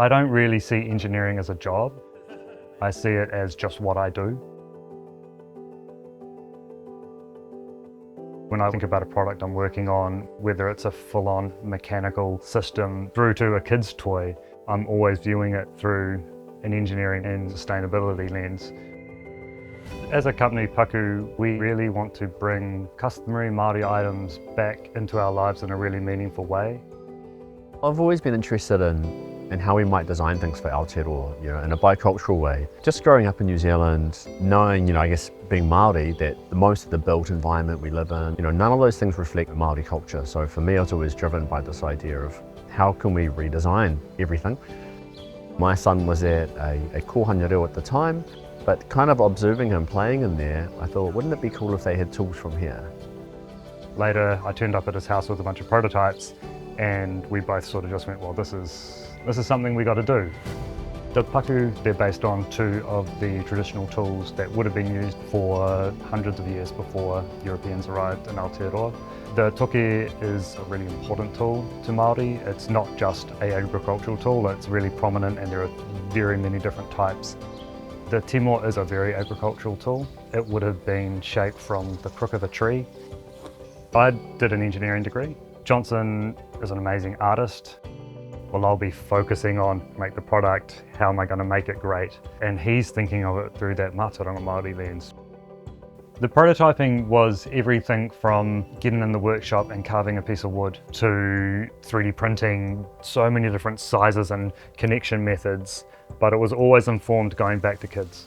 I don't really see engineering as a job. I see it as just what I do. When I think about a product I'm working on, whether it's a full-on mechanical system through to a kid's toy, I'm always viewing it through an engineering and sustainability lens. As a company, Paku, we really want to bring customary Māori items back into our lives in a really meaningful way. I've always been interested in how we might design things for Aotearoa, in a bicultural way. Just growing up in New Zealand, knowing, I guess being Māori, that most of the built environment we live in, none of those things reflect Māori culture. So for me, I was always driven by this idea of how can we redesign everything. My son was at a kōhanga reo at the time, but kind of observing him playing in there, I thought, wouldn't it be cool if they had tools from here? Later, I turned up at his house with a bunch of prototypes, and we both sort of just went, well, this is something we got to do. The Paku, they're based on two of the traditional tools that would have been used for hundreds of years before Europeans arrived in Aotearoa. The toke is a really important tool to Māori. It's not just an agricultural tool, it's really prominent and there are very many different types. The timo is a very agricultural tool. It would have been shaped from the crook of a tree. I did an engineering degree. Johnson is an amazing artist. Well, I'll be focusing on make the product, how am I going to make it great? And he's thinking of it through that mātauranga Māori lens. The prototyping was everything from getting in the workshop and carving a piece of wood to 3D printing so many different sizes and connection methods, but it was always informed going back to kids.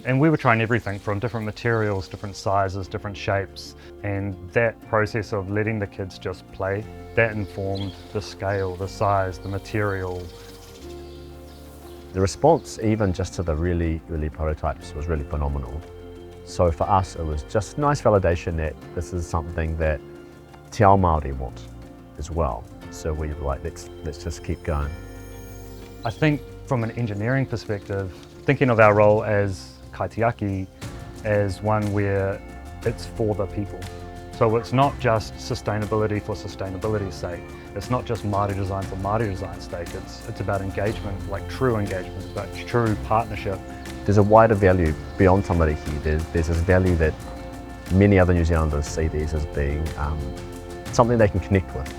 And we were trying everything from different materials, different sizes, different shapes, and that process of letting the kids just play, that informed the scale, the size, the material. The response, even just to the really early prototypes, was really phenomenal. So for us, it was just nice validation that this is something that Te Ao Māori want as well. So we were like, let's just keep going. I think from an engineering perspective, thinking of our role as kaitiaki as one where it's for the people. So it's not just sustainability for sustainability's sake. It's not just Māori design for Māori design's sake. It's about engagement, like true engagement, it's about true partnership. There's a wider value beyond tamariki. There's this value that many other New Zealanders see these as being something they can connect with.